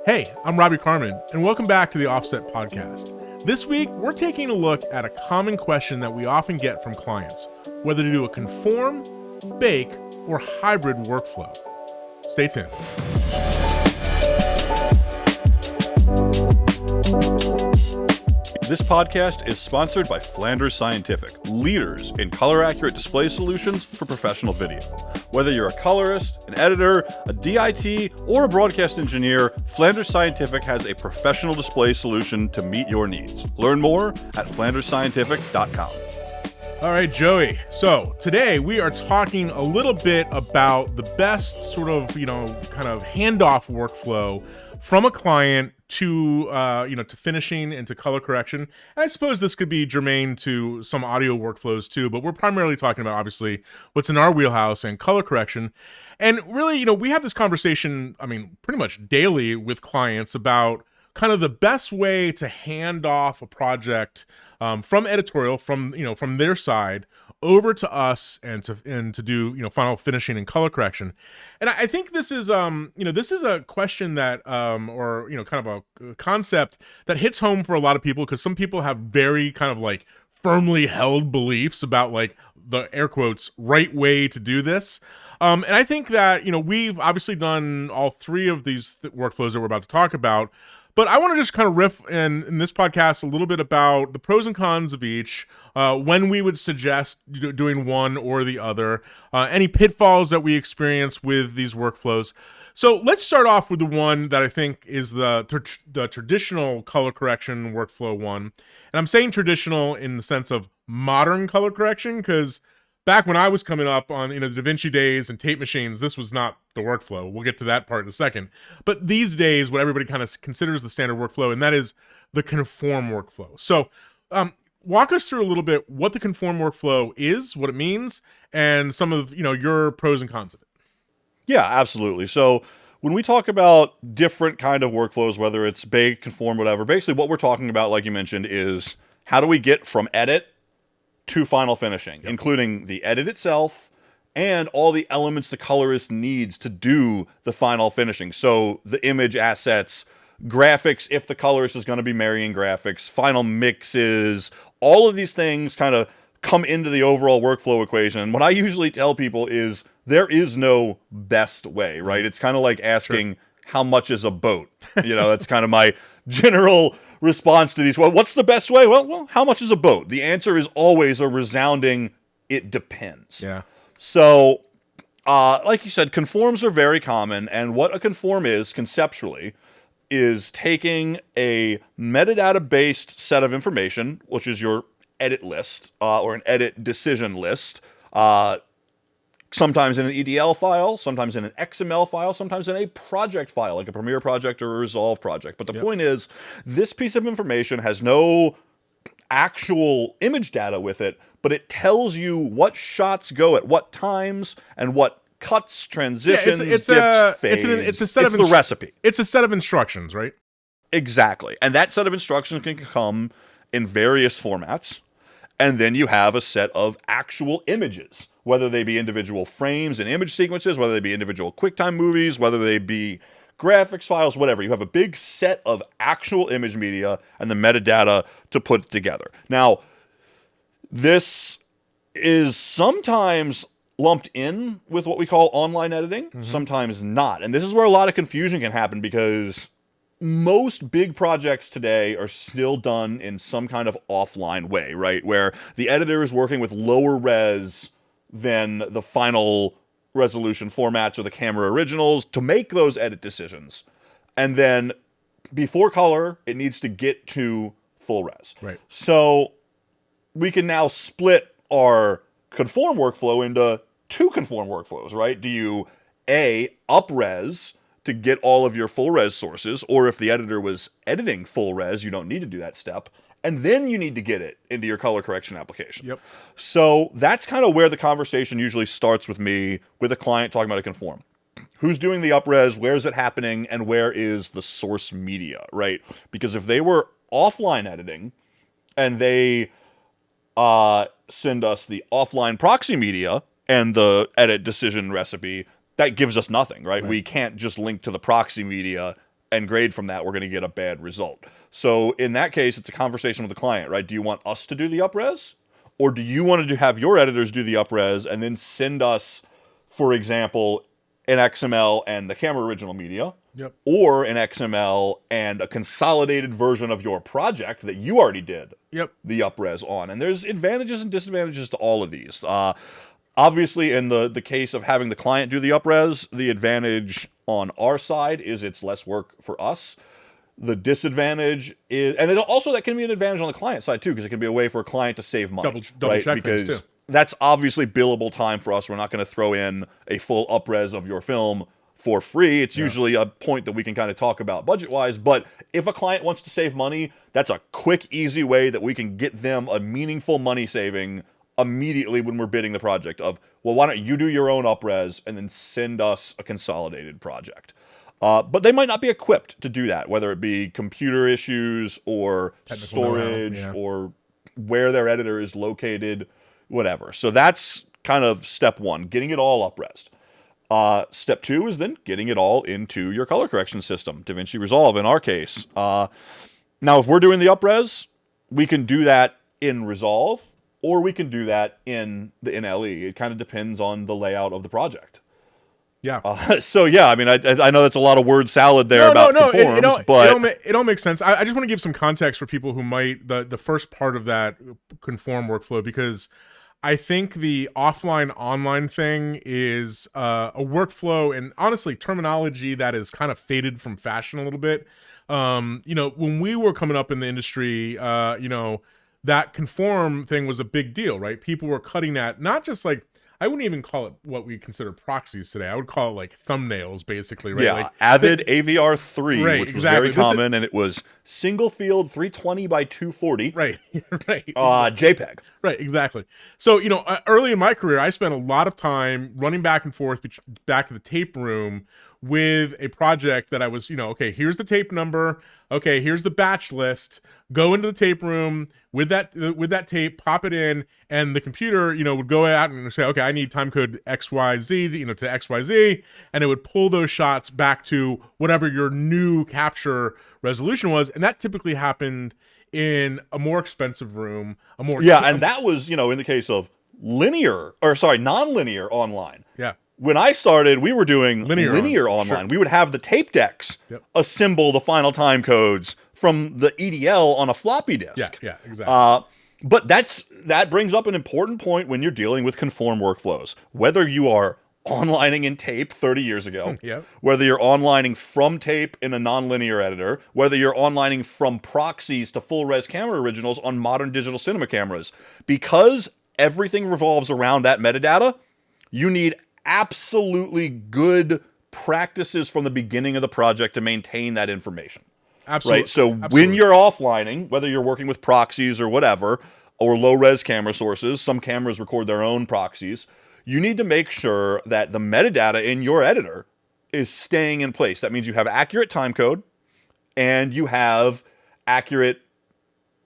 Hey, I'm Robbie Carmen, and welcome back to the Offset Podcast. This week, we're taking a look at a common question that we often get from clients, whether to do a conform, bake, or hybrid workflow. Stay tuned. This podcast is sponsored by Flanders Scientific, leaders in color-accurate display solutions for professional video. Whether you're a colorist, an editor, a DIT, or a broadcast engineer, Flanders Scientific has a professional display solution to meet your needs. Learn more at flandersscientific.com. All right, Joey. So today we are talking a little bit about the best sort of, kind of handoff workflow from a client to, to finishing and to color correction. And I suppose this could be germane to some audio workflows too, but we're primarily talking about obviously what's in our wheelhouse and color correction. And really, we have this conversation, pretty much daily with clients about kind of the best way to hand off a project from editorial, from their side over to us and to do final finishing and color correction. And I think this is this is a question that or kind of a concept that hits home for a lot of people, because some people have very kind of like firmly held beliefs about like the air quotes right way to do this. And I think that we've obviously done all three of these workflows that we're about to talk about. But I want to just kind of riff in this podcast a little bit about the pros and cons of each, when we would suggest doing one or the other, any pitfalls that we experience with these workflows. So let's start off with the one that I think is the traditional color correction workflow one. And I'm saying traditional in the sense of modern color correction, because back when I was coming up on the DaVinci days and tape machines, this was not the workflow. We'll get to that part in a second. But these days, what everybody kind of considers the standard workflow, and that is the conform workflow. So walk us through a little bit what the conform workflow is, what it means, and some of your pros and cons of it. Yeah, absolutely. So when we talk about different kind of workflows, whether it's bake, conform, whatever, basically what we're talking about, like you mentioned, is how do we get from edit to final finishing, including the edit itself and all the elements the colorist needs to do the final finishing. So the image assets, graphics, if the colorist is going to be marrying graphics, final mixes, all of these things kind of come into the overall workflow equation. What I usually tell people is there is no best way, right? It's kind of like asking how much is a boat? That's kind of my general response to these. Well, what's the best way? Well, how much is a boat? The answer is always a resounding, it depends. Yeah. So, like you said, conforms are very common. And what a conform is, conceptually, is taking a metadata-based set of information, which is your edit list, or an edit decision list, sometimes in an EDL file, sometimes in an XML file, sometimes in a project file, like a Premiere project or a Resolve project. But the point is, this piece of information has no actual image data with it, but it tells you what shots go at what times and what cuts, transitions, dips, fades. It's the recipe. It's a set of instructions, right? Exactly. And that set of instructions can come in various formats. And then you have a set of actual images, whether they be individual frames and image sequences, whether they be individual QuickTime movies, whether they be graphics files, whatever. You have a big set of actual image media and the metadata to put together. Now, this is sometimes lumped in with what we call online editing, sometimes not. And this is where a lot of confusion can happen, because most big projects today are still done in some kind of offline way, right? Where the editor is working with lower res than the final resolution formats or the camera originals to make those edit decisions. And then before color, it needs to get to full res. Right. So we can now split our conform workflow into two conform workflows, right? Do you up res to get all of your full res sources, or if the editor was editing full res, you don't need to do that step, and then you need to get it into your color correction application. Yep. So that's kind of where the conversation usually starts with me, with a client talking about a conform. Who's doing the up-res, where is it happening, and where is the source media, right? Because if they were offline editing, and they send us the offline proxy media and the edit decision recipe, that gives us nothing, right? We can't just link to the proxy media and grade from that, we're going to get a bad result. So in that case, it's a conversation with the client, right? Do you want us to do the up-res? Or do you want to have your editors do the up-res and then send us, for example, an XML and the camera original media? Yep. Or an XML and a consolidated version of your project that you already did the up-res on. And there's advantages and disadvantages to all of these. Obviously, in the case of having the client do the up-res, the advantage on our side is it's less work for us. The disadvantage is, and also that can be an advantage on the client side too, because it can be a way for a client to save money. Double check because things too. That's obviously billable time for us. We're not going to throw in a full up-res of your film for free. It's usually a point that we can kind of talk about budget-wise, but if a client wants to save money, that's a quick, easy way that we can get them a meaningful money saving immediately when we're bidding the project of, well, why don't you do your own up-res and then send us a consolidated project? But they might not be equipped to do that, whether it be computer issues or technical storage or where their editor is located, whatever. So that's kind of step one, getting it all up-resed. Step two is then getting it all into your color correction system, DaVinci Resolve in our case. Now, if we're doing the up-res, we can do that in Resolve, or we can do that in the NLE. It kind of depends on the layout of the project. Yeah. So yeah, I mean, I know that's a lot of word salad there about conforms, but it all makes sense. I just want to give some context for people who might the first part of that conform workflow, because I think the offline online thing is a workflow and honestly terminology that is kind of faded from fashion a little bit. When we were coming up in the industry, that conform thing was a big deal, right? People were cutting that, not just like, I wouldn't even call it what we consider proxies today. I would call it like thumbnails, basically, right? Yeah, like, Avid AVR3, right, which was exactly. very common, and it was single field 320 by 240. Right, right. JPEG. Right, exactly. So, early in my career, I spent a lot of time running back and forth back to the tape room with a project that I was, okay, here's the tape number. Okay, here's the batch list. Go into the tape room with that tape, pop it in, and the computer, would go out and say, okay, I need time code XYZ, to XYZ, and it would pull those shots back to whatever your new capture resolution was, and that typically happened in a more expensive room, and that was, in the case of non-linear online. Yeah. When I started, we were doing linear online. Sure. We would have the tape decks assemble the final time codes from the EDL on a floppy disk. Yeah, exactly. But that brings up an important point when you're dealing with conform workflows. Whether you are onlining in tape 30 years ago, whether you're onlining from tape in a nonlinear editor, whether you're onlining from proxies to full-res camera originals on modern digital cinema cameras, because everything revolves around that metadata, you need absolutely good practices from the beginning of the project to maintain that information. Absolutely. Right? So when you're offlining, whether you're working with proxies or whatever, or low-res camera sources, some cameras record their own proxies, you need to make sure that the metadata in your editor is staying in place. That means you have accurate timecode and you have accurate,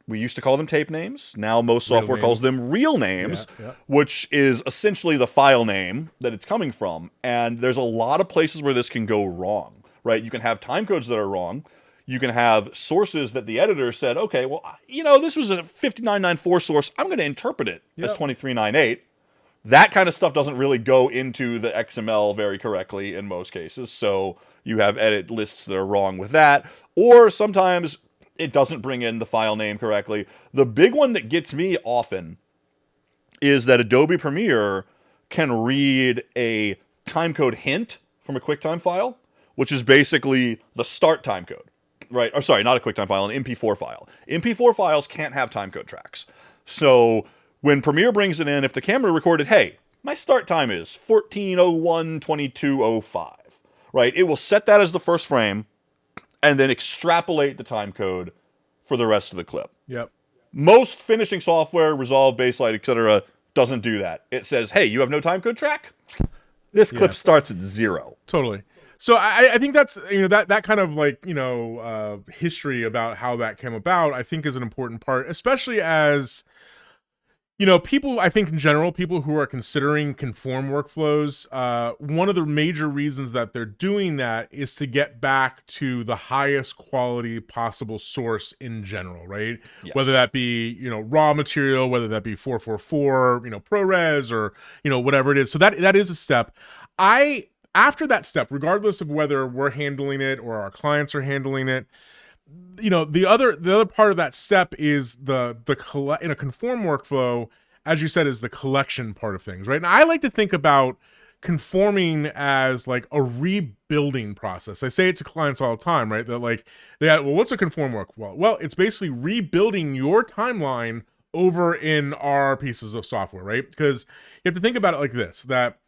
we used to call them tape names. Now most software calls them real names, which is essentially the file name that it's coming from. And there's a lot of places where this can go wrong, right? You can have timecodes that are wrong. You can have sources that the editor said, okay, well, this was a 5994 source. I'm going to interpret it as 2398. That kind of stuff doesn't really go into the XML very correctly in most cases. So you have edit lists that are wrong with that. Or sometimes it doesn't bring in the file name correctly. The big one that gets me often is that Adobe Premiere can read a timecode hint from a QuickTime file, which is basically the start timecode. Right, or sorry, not a QuickTime file, an MP4 file. MP4 files can't have timecode tracks. So when Premiere brings it in, if the camera recorded, hey, my start time is 14:01:22:05, right? It will set that as the first frame and then extrapolate the timecode for the rest of the clip. Yep. Most finishing software, Resolve, Baselite, etc., doesn't do that. It says, hey, you have no timecode track? This clip starts at 0. Totally. So I think that's, that kind of like, history about how that came about, I think is an important part, especially as, people, I think in general, people who are considering Conform workflows, one of the major reasons that they're doing that is to get back to the highest quality possible source in general, right? Yes. Whether that be, raw material, whether that be 444, ProRes, or, whatever it is. So that is a step. After that step, regardless of whether we're handling it or our clients are handling it, the other part of that step is in a Conform workflow, as you said, is the collection part of things, right? And I like to think about conforming as like a rebuilding process. I say it to clients all the time, right? That like, well, what's a Conform workflow? Well, it's basically rebuilding your timeline over in our pieces of software, right? Because you have to think about it like this, that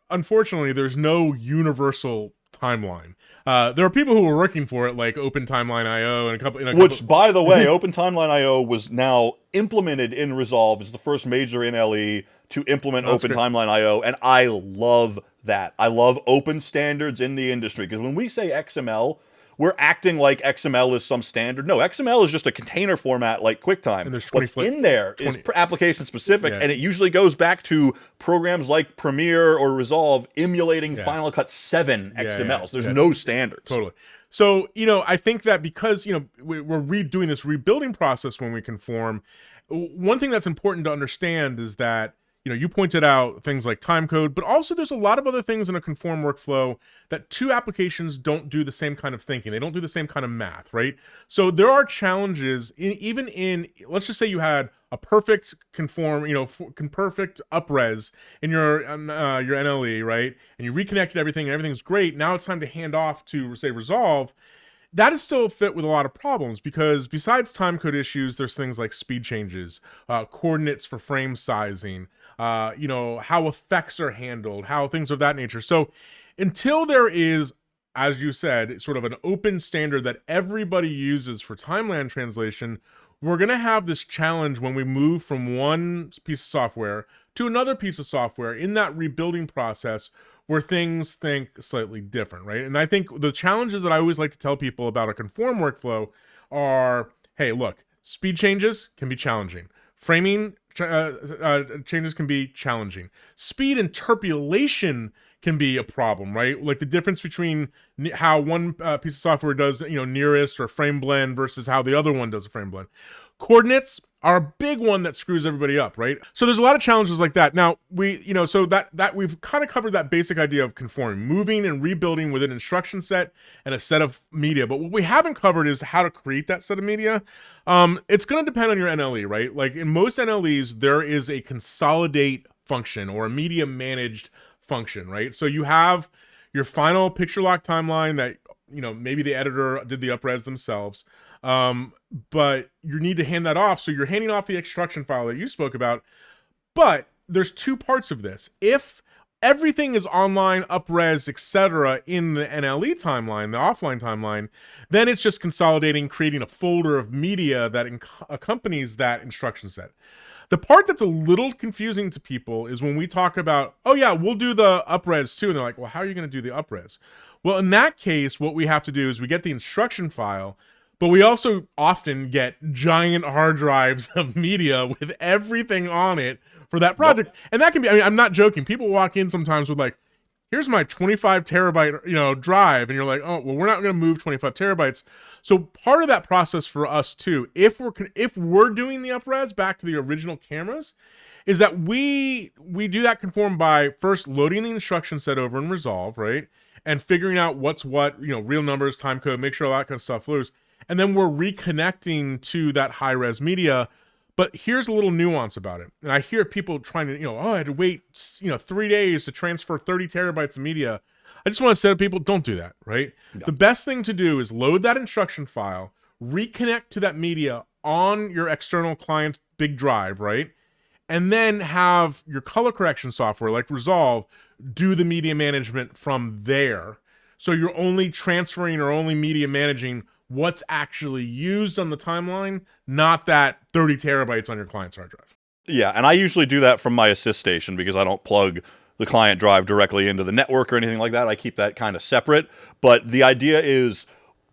unfortunately, there's no universal timeline. There are people who are working for it, like Open Timeline IO and a couple. Which, by the way, Open Timeline IO was now implemented in Resolve. It's the first major NLE to implement Open Timeline IO, and I love that. I love open standards in the industry, because when we say XML, we're acting like XML is some standard. No, XML is just a container format like QuickTime. What's in there is application specific, and it usually goes back to programs like Premiere or Resolve emulating Final Cut 7 XMLs. There's no standards. Totally. So, I think that because, we're redoing this rebuilding process when we conform, one thing that's important to understand is that, you pointed out things like timecode, but also there's a lot of other things in a Conform workflow that two applications don't do the same kind of thinking. They don't do the same kind of math, right? So there are challenges even in, let's just say you had a perfect Conform, perfect upres in your NLE, right? And you reconnected everything and everything's great. Now it's time to hand off to, say, Resolve. That is still fit with a lot of problems, because besides timecode issues, there's things like speed changes, coordinates for frame sizing, how effects are handled, how things of that nature. So until there is, as you said, sort of an open standard that everybody uses for timeline translation, we're going to have this challenge when we move from one piece of software to another piece of software in that rebuilding process, where things think slightly different, right? And I think the challenges that I always like to tell people about a Conform workflow are, hey, look, speed changes can be challenging. Framing changes can be challenging. Speed interpolation can be a problem, right? Like the difference between how one piece of software does, nearest or frame blend versus how the other one does a frame blend. Coordinates are a big one that screws everybody up, right? So there's a lot of challenges like that. Now, so that we've kind of covered that basic idea of conforming, moving and rebuilding with an instruction set and a set of media. But what we haven't covered is how to create that set of media. It's going to depend on your NLE, right? Like in most NLEs, there is a consolidate function or a media managed function, right? So you have your final picture lock timeline that, maybe the editor did the upres themselves. But you need to hand that off. So you're handing off the instruction file that you spoke about. But there's two parts of this. If everything is online, upres, etc. in the NLE timeline, the offline timeline, then it's just consolidating, creating a folder of media that accompanies that instruction set. The part that's a little confusing to people is when we talk about, oh yeah, we'll do the upres too. And they're like, well, how are you going to do the upres? Well, in that case, what we have to do is we get the instruction file, but we also often get giant hard drives of media with everything on it for that project. Yep. And that can be, I'm not joking. People walk in sometimes with like, here's my 25 terabyte, drive. And you're like, oh, well, we're not going to move 25 terabytes. So part of that process for us too, if we're doing the upres back to the original cameras, is that we do that conform by first loading the instruction set over in Resolve, right? And figuring out what's what, real numbers, time code, make sure all that kind of stuff flows. And then we're reconnecting to that high-res media. But here's a little nuance about it. And I hear people trying to, I had to wait, 3 days to transfer 30 terabytes of media. I just want to say to people, don't do that, right? No. The best thing to do is load that instruction file, reconnect to that media on your external client big drive, right? And then have your color correction software like Resolve do the media management from there. So you're only transferring or only media managing what's actually used on the timeline, not that 30 terabytes on your client's hard drive. Yeah, and I usually do that from my assist station because I don't plug the client drive directly into the network or anything like that. I keep that kind of separate. But the idea is,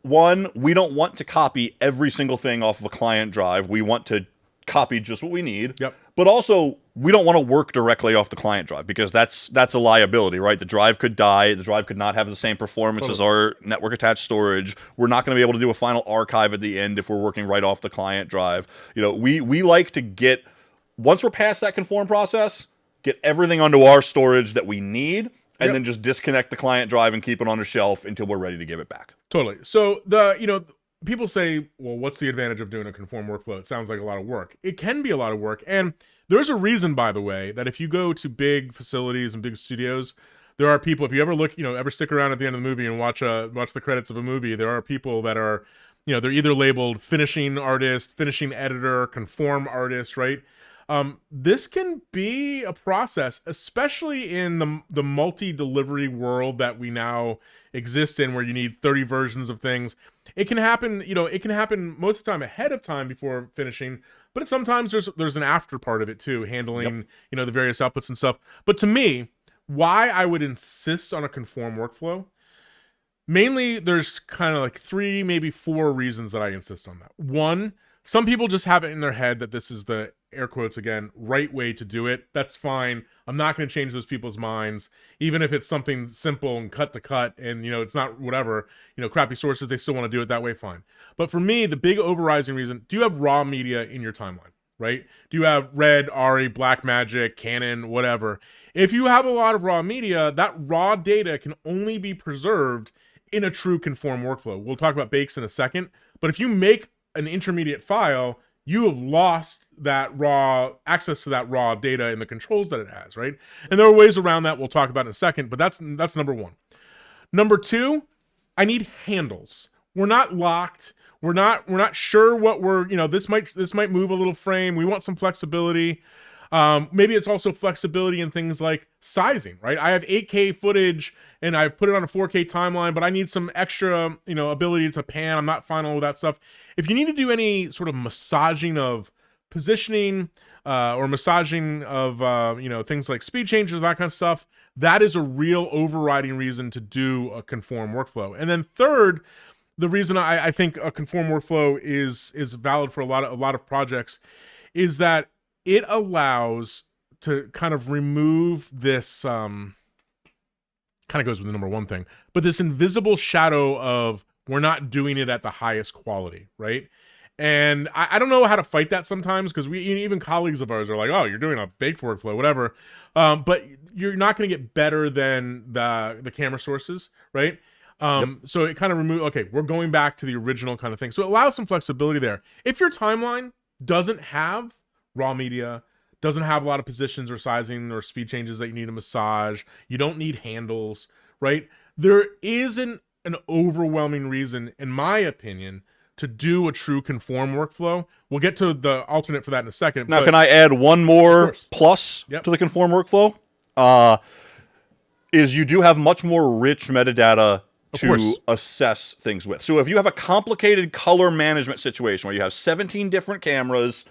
one, we don't want to copy every single thing off of a client drive. We want to copy just what we need. Yep. But also, we don't want to work directly off the client drive because that's a liability, right? The drive could die. The drive could not have the same performance as our network attached storage. We're not going to be able to do a final archive at the end if we're working right off the client drive. We like to get, once we're past that conform process, get everything onto our storage that we need, and then just disconnect the client drive and keep it on a shelf until we're ready to give it back. Totally. So people say, well, what's the advantage of doing a conform workflow? It sounds like a lot of work. It can be a lot of work. And there's a reason, by the way, that if you go to big facilities and big studios, there are people, if you ever look, ever stick around at the end of the movie and watch the credits of a movie, there are people that are, they're either labeled finishing artist, finishing editor, conform artist, right? This can be a process, especially in the multi-delivery world that we now exist in, where you need 30 versions of things. It can happen, it can happen most of the time ahead of time before finishing, but sometimes there's an after part of it too, handling, the various outputs and stuff. But to me, why I would insist on a conform workflow, mainly there's kind of like 3, maybe 4 reasons that I insist on that. One, some people just have it in their head that this is the, air quotes again, right way to do it. That's fine. I'm not going to change those people's minds, even if it's something simple and cut to cut and, it's not whatever, crappy sources, they still want to do it that way, fine. But for me, the big overriding reason, do you have raw media in your timeline, right? Do you have Red, Ari, Blackmagic, Canon, whatever? If you have a lot of raw media, that raw data can only be preserved in a true conform workflow. We'll talk about bakes in a second, but if you make an intermediate file, you have lost that raw access to that raw data and the controls that it has, right? And there are ways around that we'll talk about in a second, but that's number 1. Number 2, I need handles. We're not locked. We're not sure what this might move a little frame. We want some flexibility. Maybe it's also flexibility in things like sizing, right? I have 8K footage and I put it on a 4K timeline, but I need some extra, ability to pan. I'm not final with that stuff. If you need to do any sort of massaging of positioning, or massaging of, things like speed changes, that kind of stuff, that is a real overriding reason to do a conform workflow. And then third, the reason I think a conform workflow is valid for a lot of projects is that it allows to kind of remove this, kind of goes with the number 1 thing, but this invisible shadow of we're not doing it at the highest quality, right? And I don't know how to fight that sometimes, because even colleagues of ours are like, oh, you're doing a baked workflow, whatever. But you're not going to get better than the camera sources, right? So it kind of okay, we're going back to the original kind of thing. So it allows some flexibility there. If your timeline doesn't have raw media, doesn't have a lot of positions or sizing or speed changes that you need to massage, you don't need handles, right? There isn't an overwhelming reason, in my opinion, to do a true conform workflow. We'll get to the alternate for that in a second. Now, can I add one more plus to the conform workflow? Is you do have much more rich metadata to assess things with. So if you have a complicated color management situation where you have 17 different cameras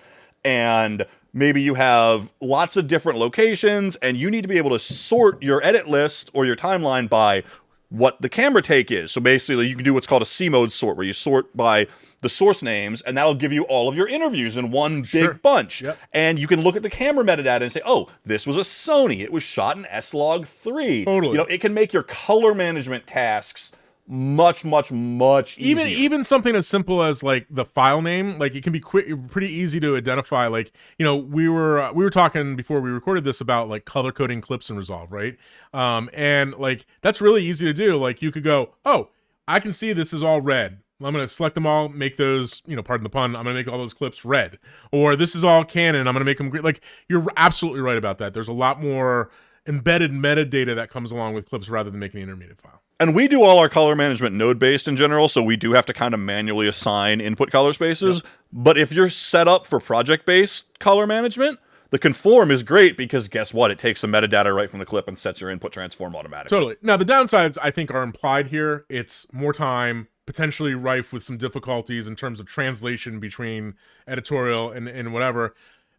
and maybe you have lots of different locations and you need to be able to sort your edit list or your timeline by what the camera take is. So basically you can do what's called a C mode sort, where you sort by the source names, and that'll give you all of your interviews in one big bunch. And you can look at the camera metadata and say, oh, this was a Sony. It was shot in S-Log 3. Totally. It can make your color management tasks much easier. Even something as simple as like the file name, like it can be pretty easy to identify. Like, we were talking before we recorded this about like color coding clips in Resolve, right? And like that's really easy to do. Like you could go, oh, I can see this is all red. I'm going to select them all, make those, pardon the pun, I'm going to make all those clips red. Or this is all Canon, I'm going to make them green. Like, you're absolutely right about that. There's a lot more embedded metadata that comes along with clips rather than making an intermediate file. And we do all our color management node-based in general, so we do have to kind of manually assign input color spaces. Yep. But if you're set up for project-based color management, the conform is great because guess what? It takes the metadata right from the clip and sets your input transform automatically. Totally. Now, the downsides, I think, are implied here. It's more time, potentially rife with some difficulties in terms of translation between editorial and whatever.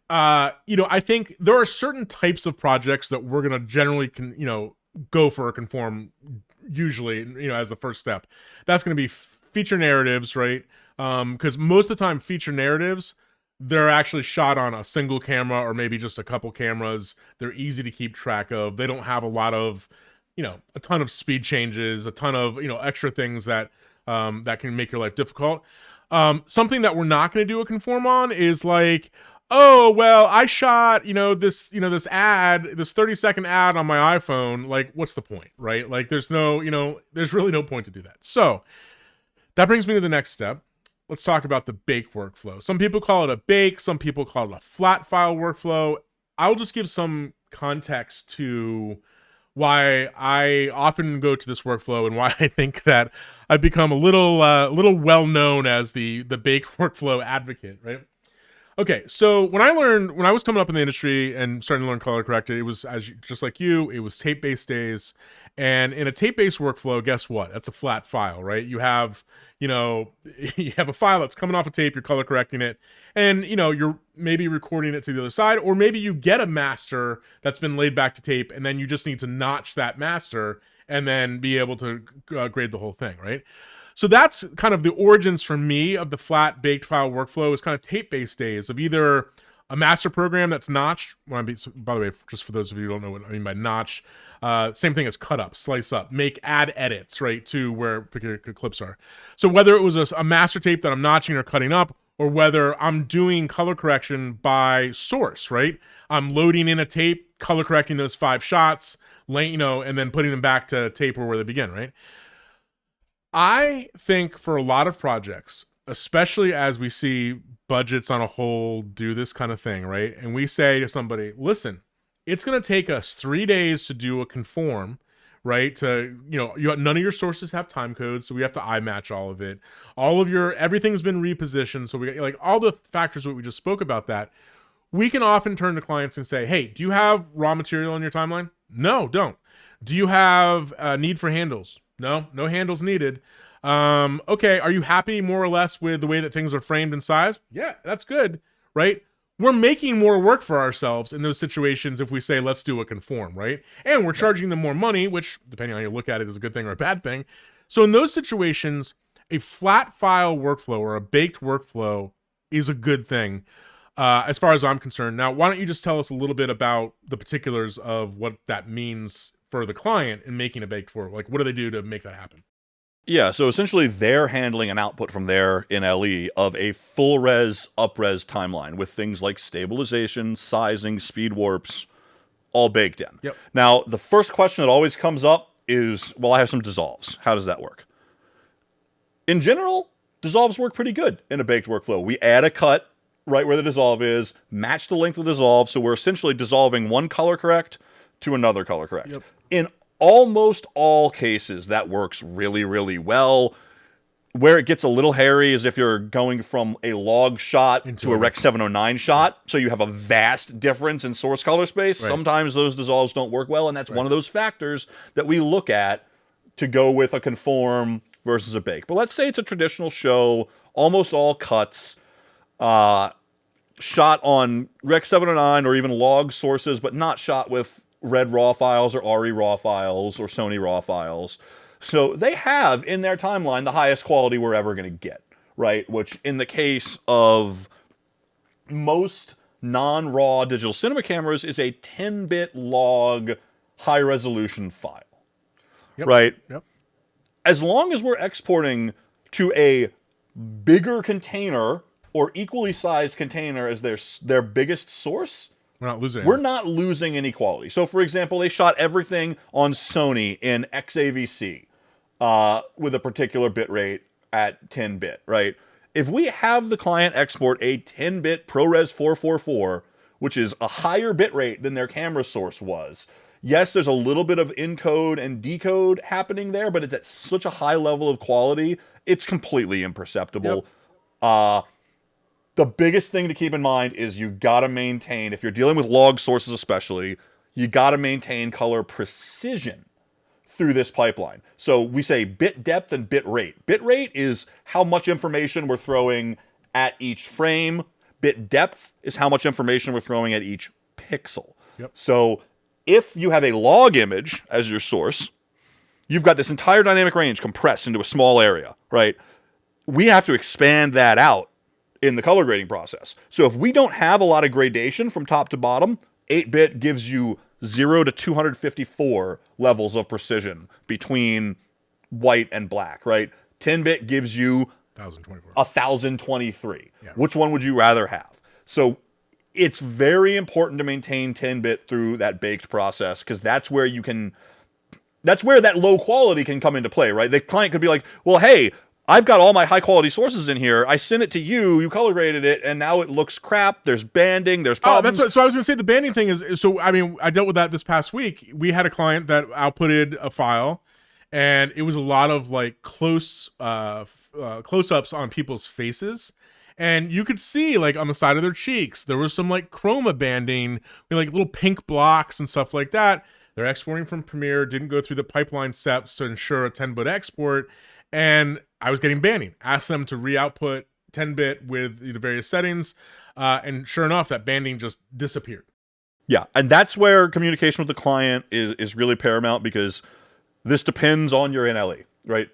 I think there are certain types of projects that we're going to generally go for a conform usually, as the first step. That's going to be feature narratives, right? Because most of the time feature narratives, they're actually shot on a single camera or maybe just a couple cameras. They're easy to keep track of. They don't have a lot of, a ton of speed changes, a ton of, extra things that that can make your life difficult. Something that we're not going to do a conform on is like, oh, well, I shot, this, this ad, this 30-second ad on my iPhone. Like, what's the point, right? Like, there's no, there's really no point to do that. So that brings me to the next step. Let's talk about the bake workflow. Some people call it a bake. Some people call it a flat file workflow. I'll just give some context to why I often go to this workflow and why I think that I've become a little well known as the bake workflow advocate, right? Okay, so when I was coming up in the industry and starting to learn color corrected, it was just like you, it was tape-based days. And in a tape-based workflow, guess what? That's a flat file, right? You have, you have a file that's coming off a tape, you're color correcting it, and you're maybe recording it to the other side, or maybe you get a master that's been laid back to tape, and then you just need to notch that master and then be able to grade the whole thing, right? So that's kind of the origins for me of the flat baked file workflow, is kind of tape-based days of either a master program that's notched. By the way, just for those of you who don't know what I mean by notch, same thing as cut up, slice up, add edits, right, to where particular clips are. So whether it was a master tape that I'm notching or cutting up, or whether I'm doing color correction by source, right? I'm loading in a tape, color correcting those 5 shots, and then putting them back to tape where they begin, right? I think for a lot of projects, especially as we see budgets on a whole do this kind of thing, right? And we say to somebody, listen, it's going to take us 3 days to do a conform, right? None of your sources have time codes, so we have to match all of it. Everything's been repositioned, so we got like all the factors that we just spoke about that. We can often turn to clients and say, hey, do you have raw material in your timeline? No, don't. Do you have a need for handles? No handles needed. Okay, are you happy more or less with the way that things are framed and sized? Yeah, that's good, right? We're making more work for ourselves in those situations if we say, let's do a conform, right? And we're charging them more money, which, depending on how you look at it, is a good thing or a bad thing. So in those situations, a flat file workflow or a baked workflow is a good thing, as far as I'm concerned. Now, why don't you just tell us a little bit about the particulars of what that means for the client in making a baked work? Like, what do they do to make that happen? Yeah, so essentially they're handling an output from their in LE of a full res, up res timeline with things like stabilization, sizing, speed warps, all baked in. Yep. Now, the first question that always comes up is, well, I have some dissolves. How does that work? In general, dissolves work pretty good in a baked workflow. We add a cut right where the dissolve is, match the length of the dissolve, so we're essentially dissolving one color correct to another color correct. Yep. In almost all cases, that works really, really well. Where it gets a little hairy is if you're going from a log shot to a Rec 709 shot, so you have a vast difference in source color space. Right. Sometimes those dissolves don't work well, and that's one of those factors that we look at to go with a conform versus a bake. But let's say it's a traditional show, almost all cuts, shot on Rec 709 or even log sources, but not shot with Red RAW files or RE RAW files or Sony RAW files. So they have in their timeline the highest quality we're ever going to get, right? Which in the case of most non-RAW digital cinema cameras is a 10-bit log high-resolution file, right? Yep. As long as we're exporting to a bigger container or equally sized container as their biggest source, we're not losing any quality. So, for example, they shot everything on Sony in XAVC with a particular bit rate at 10-bit, right? If we have the client export a 10-bit ProRes 444, which is a higher bit rate than their camera source was, yes, there's a little bit of encode and decode happening there, but it's at such a high level of quality, it's completely imperceptible. Yep. The biggest thing to keep in mind is you got to maintain, if you're dealing with log sources especially, you got to maintain color precision through this pipeline. So we say bit depth and bit rate. Bit rate is how much information we're throwing at each frame. Bit depth is how much information we're throwing at each pixel. Yep. So if you have a log image as your source, you've got this entire dynamic range compressed into a small area, right? We have to expand that out in the color grading process. So if we don't have a lot of gradation from top to bottom, 8-bit gives you 0 to 254 levels of precision between white and black, right? 10-bit gives you 1023. Yeah. Which one would you rather have? So it's very important to maintain 10-bit through that baked process, because that's where that low quality can come into play, right? The client could be like, well, hey, I've got all my high quality sources in here. I sent it to you, you color graded it, and now it looks crap. There's banding, there's problems. So I was going to say the banding thing is, so I mean, I dealt with that this past week. We had a client that outputted a file, and it was a lot of like close-ups on people's faces. And you could see, like, on the side of their cheeks, there was some like chroma banding, like little pink blocks and stuff like that. They're exporting from Premiere, didn't go through the pipeline steps to ensure a 10-bit export. And I was getting banding. Asked them to re-output 10-bit with the various settings. And sure enough, that banding just disappeared. Yeah, and that's where communication with the client is really paramount, because this depends on your NLE, right?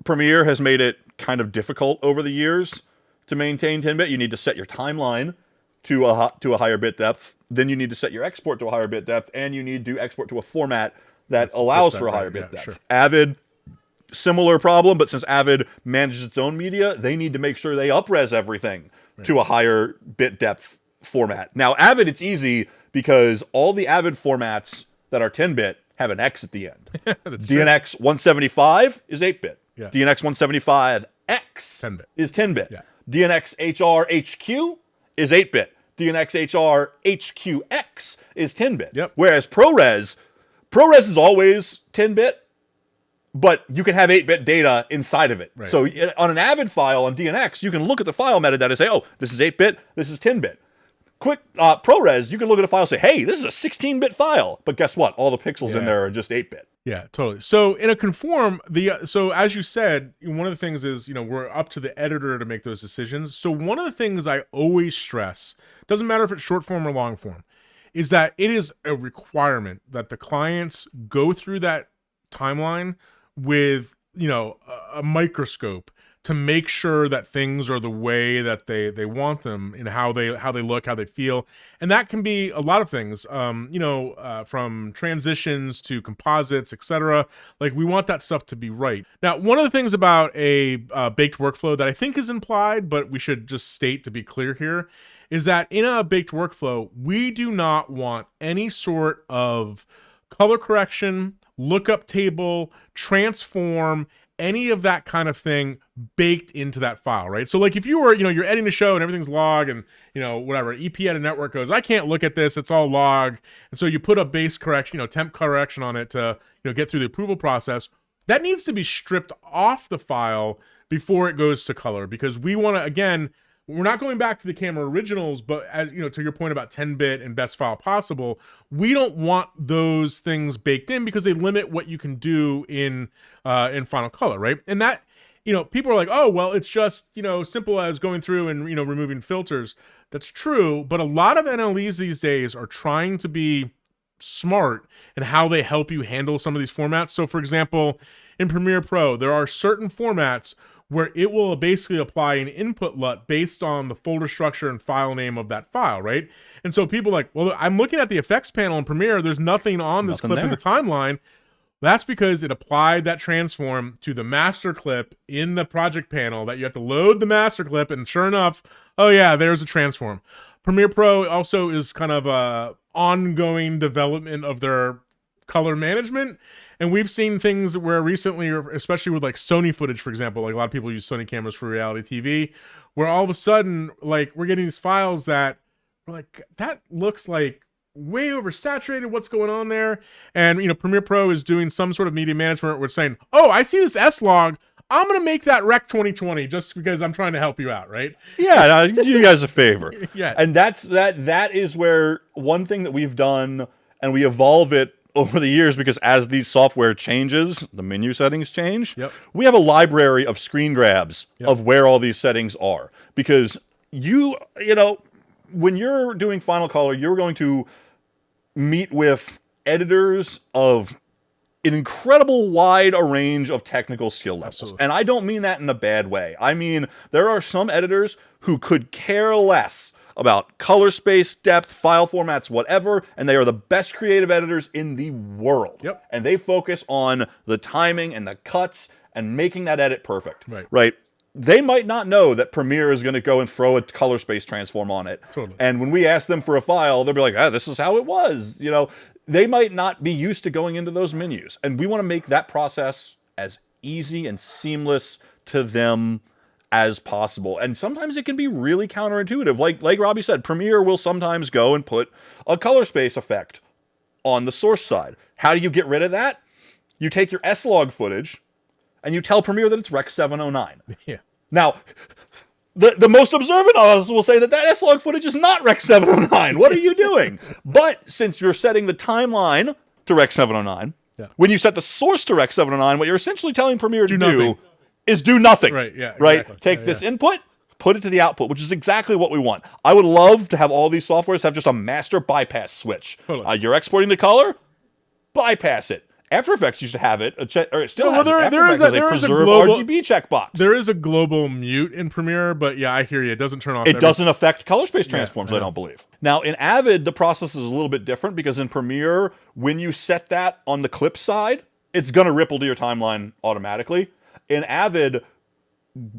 Premiere has made it kind of difficult over the years to maintain 10-bit. You need to set your timeline to a higher bit depth. Then you need to set your export to a higher bit depth, and you need to export to a format that allows for a higher bit depth. Sure. Avid, similar problem, but since Avid manages its own media, they need to make sure they up-res everything to a higher bit depth format. Now, Avid, it's easy because all the Avid formats that are 10-bit have an X at the end. DNX 175 is 8-bit. Yeah. DNX 175X 10-bit. Is 10-bit. Yeah. DNX HR HQ is 8-bit. DNX HR HQX is 10-bit. Yep. Whereas ProRes is always 10-bit, but you can have 8-bit data inside of it. Right. So on an Avid file on DNX, you can look at the file metadata and say, oh, this is 8-bit, this is 10-bit. Quick ProRes, you can look at a file and say, hey, this is a 16-bit file. But guess what? All the pixels in there are just 8-bit. Yeah, totally. So in a Conform, so as you said, one of the things is, we're up to the editor to make those decisions. So one of the things I always stress, doesn't matter if it's short form or long form, is that it is a requirement that the clients go through that timeline with, a microscope to make sure that things are the way that they want them, and how they look, how they feel. And that can be a lot of things, from transitions to composites, etc. Like, we want that stuff to be right. Now, one of the things about a baked workflow that I think is implied, but we should just state to be clear here, is that in a baked workflow, we do not want any sort of color correction, lookup table, transform, any of that kind of thing baked into that file, right? So like if you were, you're editing a show and everything's log and, whatever, EP at a network goes, I can't look at this, it's all log. And so you put a base correction, temp correction on it to, get through the approval process. That needs to be stripped off the file before it goes to color, because we want to, again, we're not going back to the camera originals, but as to your point about 10-bit and best file possible, we don't want those things baked in because they limit what you can do in Final Color, right? And that, people are like, oh, well, it's just, simple as going through and, removing filters. That's true, but a lot of NLEs these days are trying to be smart in how they help you handle some of these formats. So, for example, in Premiere Pro, there are certain formats where it will basically apply an input LUT based on the folder structure and file name of that file, right? And so people are like, well, I'm looking at the effects panel in Premiere, there's nothing on this clip in the timeline. That's because it applied that transform to the master clip in the project panel, that you have to load the master clip, and sure enough, oh yeah, there's a transform. Premiere Pro also is kind of a ongoing development of their color management. And we've seen things where recently, especially with like Sony footage, for example, like a lot of people use Sony cameras for reality TV, where all of a sudden, like, we're getting these files that we're like, that looks like way oversaturated. What's going on there? And, Premiere Pro is doing some sort of media management where it's saying, oh, I see this S log. I'm going to make that Rec 2020 just because I'm trying to help you out, right? Yeah, no, do you guys a favor. Yeah. And that is where one thing that we've done, and we evolve it over the years, because as these software changes, the menu settings change. Yep. We have a library of screen grabs of where all these settings are, because when you're doing Final Color, you're going to meet with editors of an incredible wide a range of technical skill levels. Absolutely. And I don't mean that in a bad way. I mean, there are some editors who could care less about color space, depth, file formats, whatever, and they are the best creative editors in the world. Yep. And they focus on the timing and the cuts and making that edit perfect. Right. They might not know that Premiere is going to go and throw a color space transform on it. Totally. And when we ask them for a file, they'll be like, this is how it was. You know, they might not be used to going into those menus. And we want to make that process as easy and seamless to them as possible. And sometimes it can be really counterintuitive. Like Robbie said, Premiere will sometimes go and put a color space effect on the source side. How do you get rid of that? You take your S-Log footage and you tell Premiere that it's Rec 709. Yeah. Now, the most observant of us will say that S-Log footage is not Rec 709. What are you doing? But since you're setting the timeline to Rec 709, when you set the source to Rec 709, what you're essentially telling Premiere to do is do nothing. Right, yeah. Right? Exactly. Take this input, put it to the output, which is exactly what we want. I would love to have all these softwares have just a master bypass switch. Totally. You're exporting the color, bypass it. After Effects used to have it, or it still has it. After Effects has a preserve RGB checkbox. There is a global mute in Premiere, but yeah, I hear you. It doesn't turn off. It doesn't affect color space transforms, I don't believe. Now, in Avid, the process is a little bit different because in Premiere, when you set that on the clip side, it's going to ripple to your timeline automatically. In Avid,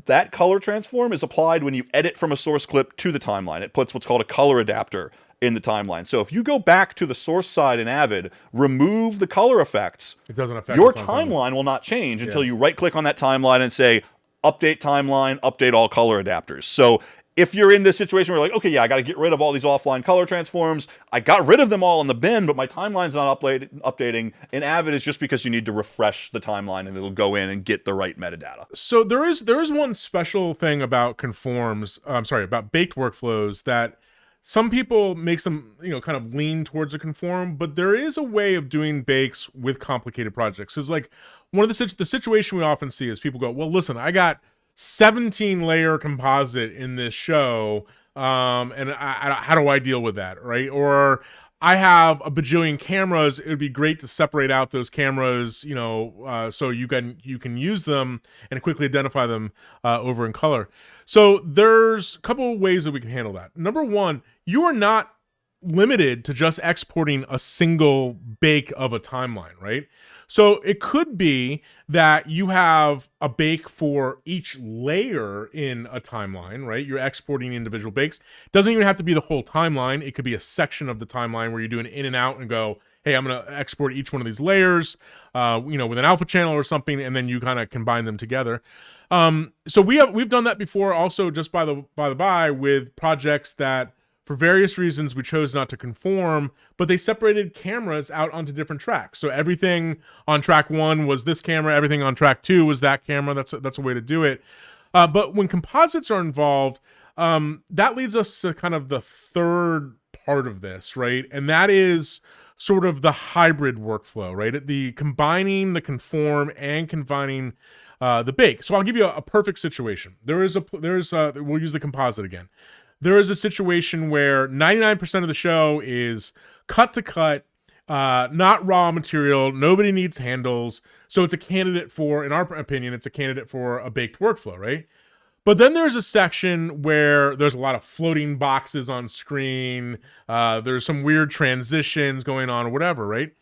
that color transform is applied when you edit from a source clip to the timeline. It puts what's called a color adapter in the timeline. So if you go back to the source side in Avid, remove the color effects, it doesn't affect your timeline will not change until you right-click on that timeline and say, update timeline, update all color adapters. So if you're in this situation where you're like, okay, yeah, I got to get rid of all these offline color transforms. I got rid of them all in the bin, but my timeline's not updating. In Avid, it's just because you need to refresh the timeline and it'll go in and get the right metadata. So there is one special thing about about baked workflows that some people makes them, kind of lean towards a conform, but there is a way of doing bakes with complicated projects. Because like one of the situation we often see is people go, well, listen, I got 17 layer composite in this show, and how do I deal with that, right? Or I have a bajillion cameras. It would be great to separate out those cameras, so you can use them and quickly identify them over in color. So there's a couple of ways that we can handle that. Number one, you are not limited to just exporting a single bake of a timeline, right? So it could be that you have a bake for each layer in a timeline, right? You're exporting individual bakes. It doesn't even have to be the whole timeline. It could be a section of the timeline where you do an in and out and go, hey, I'm going to export each one of these layers, with an alpha channel or something, and then you kind of combine them together. So we've done that before also, just by the by, with projects that for various reasons we chose not to conform, but they separated cameras out onto different tracks. So everything on track 1 was this camera, everything on track 2 was that camera. That's a way to do it. But when composites are involved, that leads us to kind of the third part of this, right? And that is sort of the hybrid workflow, right? The combining the conform and combining the bake. So I'll give you a perfect situation. We'll use the composite again. There is a situation where 99% of the show is cut to cut, not raw material. Nobody needs handles. So it's a candidate for, in our opinion, it's a candidate for a baked workflow, right? But then there's a section where there's a lot of floating boxes on screen. There's some weird transitions going on or whatever, right?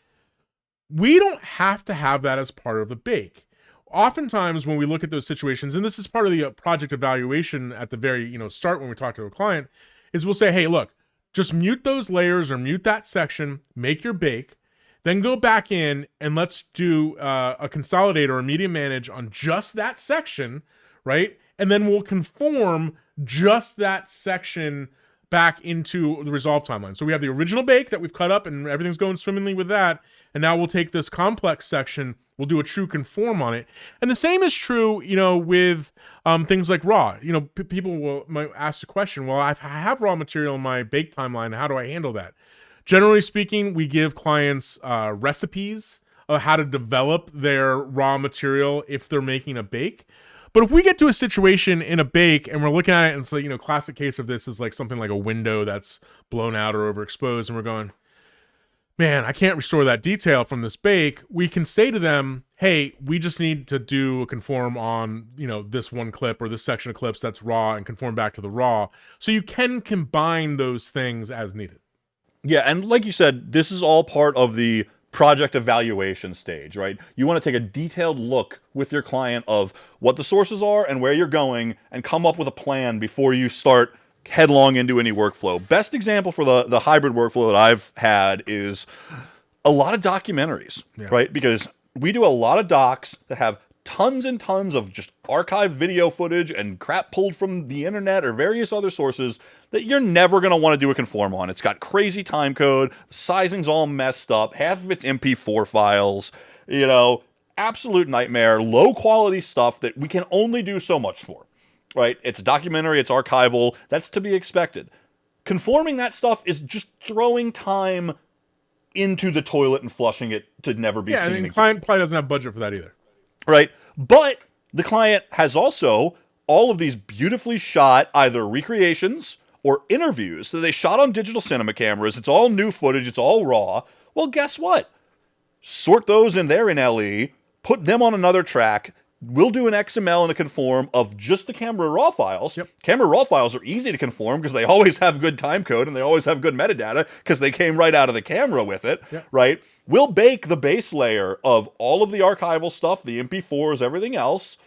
We don't have to have that as part of the bake. Oftentimes when we look at those situations, and this is part of the project evaluation at the very start when we talk to a client, is we'll say, hey, look, just mute those layers or mute that section, make your bake, then go back in and let's do a consolidate or a media manage on just that section, right? And then we'll conform just that section back into the resolve timeline. So we have the original bake that we've cut up and everything's going swimmingly with that. And now we'll take this complex section, we'll do a true conform on it. And the same is true, with things like raw. People might ask the question, well, I have raw material in my bake timeline. How do I handle that? Generally speaking, we give clients recipes of how to develop their raw material if they're making a bake. But if we get to a situation in a bake and we're looking at it and it's like, classic case of this is like something like a window that's blown out or overexposed and we're going, man, I can't restore that detail from this bake, we can say to them, hey, we just need to do a conform on, this one clip or this section of clips that's raw and conform back to the raw. So you can combine those things as needed. Yeah, and like you said, this is all part of the project evaluation stage, right? You want to take a detailed look with your client of what the sources are and where you're going and come up with a plan before you start headlong into any workflow. Best example for the hybrid workflow that I've had is a lot of documentaries, right? Because we do a lot of docs that have tons and tons of just archived video footage and crap pulled from the internet or various other sources that you're never going to want to do a conform on. It's got crazy time code, the sizing's all messed up, half of it's MP4 files, absolute nightmare, low quality stuff that we can only do so much for, right? It's a documentary, it's archival, that's to be expected. Conforming that stuff is just throwing time into the toilet and flushing it to never be seen again. The client probably doesn't have budget for that either. Right? But the client has also all of these beautifully shot either recreations or interviews that they shot on digital cinema cameras. It's all new footage. It's all raw. Well, guess what? Sort those in there in LE, put them on another track. We'll do an XML and a conform of just the camera raw files. Yep. Camera raw files are easy to conform because they always have good time code and they always have good metadata because they came right out of the camera with it, right? We'll bake the base layer of all of the archival stuff, the MP4s, everything else,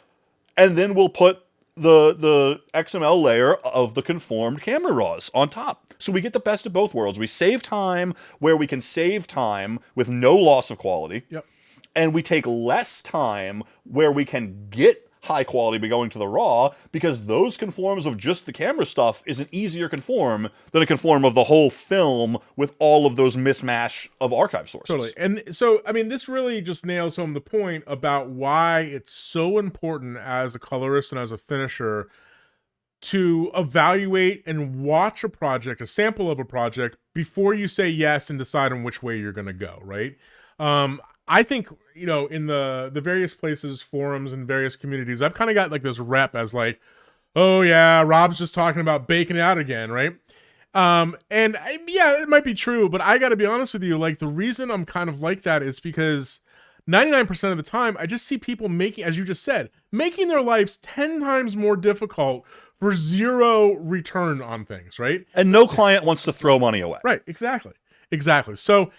and then we'll put the XML layer of the conformed camera raws on top. So we get the best of both worlds. We save time where we can save time with no loss of quality. Yep. And we take less time where we can get high quality by going to the raw, because those conforms of just the camera stuff is an easier conform than a conform of the whole film with all of those mismatch of archive sources. Totally. And so, this really just nails home the point about why it's so important as a colorist and as a finisher to evaluate and watch a project, a sample of a project, before you say yes and decide on which way you're going to go, right? I think, in the various places, forums and various communities, I've kind of got like this rep as like, oh yeah, Rob's just talking about baking it out again, right? It might be true, but I got to be honest with you. Like, the reason I'm kind of like that is because 99% of the time, I just see people making, as you just said, making their lives 10 times more difficult for zero return on things, right? And no client wants to throw money away. Right, exactly. So,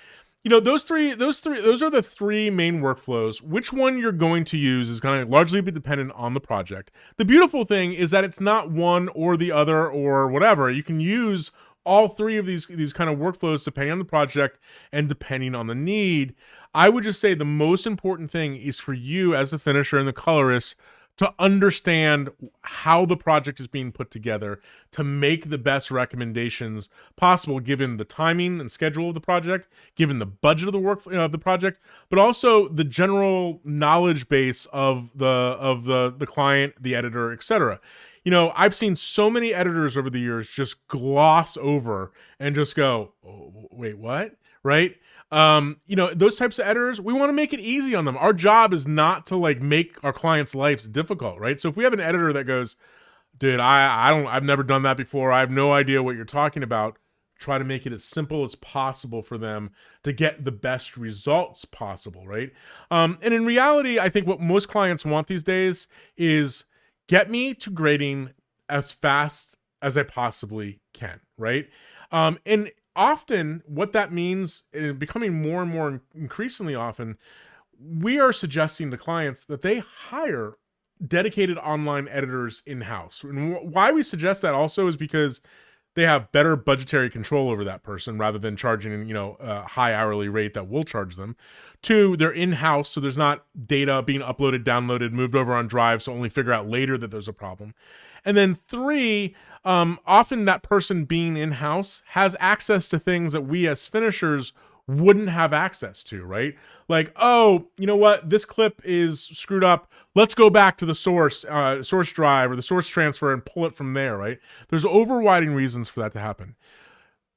those are the three main workflows. Which one you're going to use is going to largely be dependent on the project. The beautiful thing is that it's not one or the other or whatever. You can use all three of these kind of workflows depending on the project and depending on the need. I would just say the most important thing is for you as a finisher and the colorist to understand how the project is being put together, to make the best recommendations possible given the timing and schedule of the project, given the budget of the work of the project, but also the general knowledge base of the client, the editor, etc. I've seen so many editors over the years just gloss over and just go, oh, wait, what? Right? Those types of editors, we want to make it easy on them. Our job is not to like make our clients' lives difficult, right? So if we have an editor that goes, dude, I've never done that before, I have no idea what you're talking about, try to make it as simple as possible for them to get the best results possible, right? And in reality, I think what most clients want these days is get me to grading as fast as I possibly can, right? And often what that means, becoming more and more increasingly often, we are suggesting to clients that they hire dedicated online editors in-house. And why we suggest that also is because they have better budgetary control over that person rather than charging, a high hourly rate that we'll charge them. Two, they're in-house, so there's not data being uploaded, downloaded, moved over on drive, so only figure out later that there's a problem. And then three, often that person being in-house has access to things that we as finishers wouldn't have access to, right? Like, oh, you know what? This clip is screwed up. Let's go back to the source drive or the source transfer and pull it from there, right? There's overriding reasons for that to happen.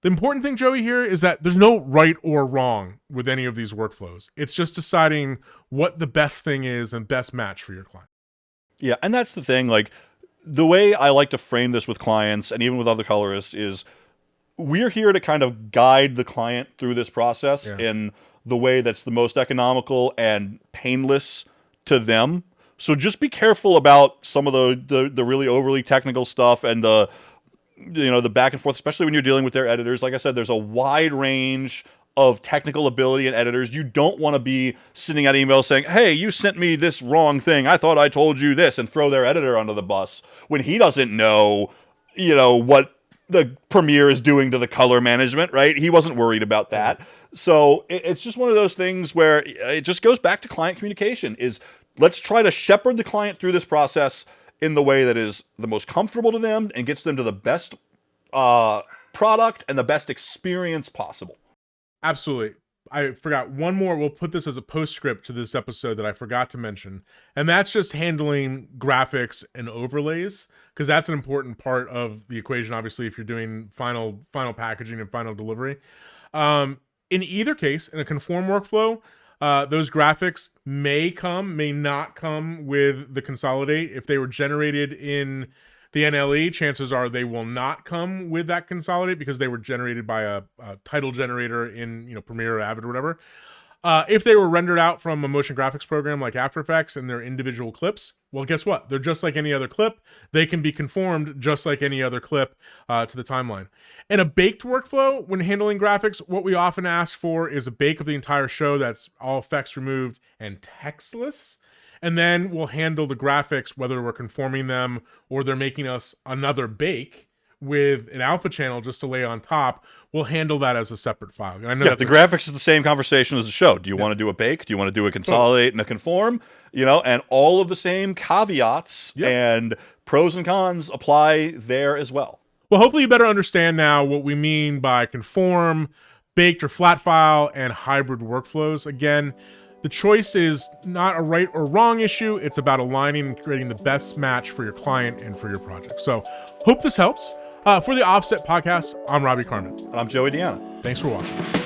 The important thing, Joey, here is that there's no right or wrong with any of these workflows. It's just deciding what the best thing is and best match for your client. Yeah, and that's the thing. Like, the way I like to frame this with clients and even with other colorists is we're here to kind of guide the client through this process in the way that's the most economical and painless to them. So just be careful about some of the really overly technical stuff and the back and forth, especially when you're dealing with their editors. Like I said, there's a wide range of technical ability in editors. You don't want to be sending out emails saying, hey, you sent me this wrong thing. I thought I told you this, and throw their editor under the bus when he doesn't know, what the Premiere is doing to the color management, right? He wasn't worried about that. So it's just one of those things where it just goes back to client communication is let's try to shepherd the client through this process in the way that is the most comfortable to them and gets them to the best product and the best experience possible. Absolutely. I forgot one more. We'll put this as a postscript to this episode that I forgot to mention. And that's just handling graphics and overlays, because that's an important part of the equation, obviously, if you're doing final packaging and final delivery. In either case, in a Conform workflow, those graphics may not come with the Consolidate. If they were generated in the NLE, chances are they will not come with that Consolidate because they were generated by a title generator in Premiere or Avid or whatever. If they were rendered out from a motion graphics program like After Effects and their individual clips, well, guess what? They're just like any other clip. They can be conformed just like any other clip to the timeline. In a baked workflow, when handling graphics, what we often ask for is a bake of the entire show that's all effects removed and textless. And then we'll handle the graphics, whether we're conforming them or they're making us another bake with an alpha channel just to lay on top. We'll handle that as a separate file. And I know the graphics is the same conversation as the show. Do you want to do a bake? Do you want to do a Consolidate and a Conform? And all of the same caveats and pros and cons apply there as well. Well, hopefully you better understand now what we mean by Conform, baked or flat file, and hybrid workflows. Again, the choice is not a right or wrong issue. It's about aligning and creating the best match for your client and for your project. So hope this helps. For the Offset Podcast, I'm Robbie Carmen. And I'm Joey Deanna. Thanks for watching.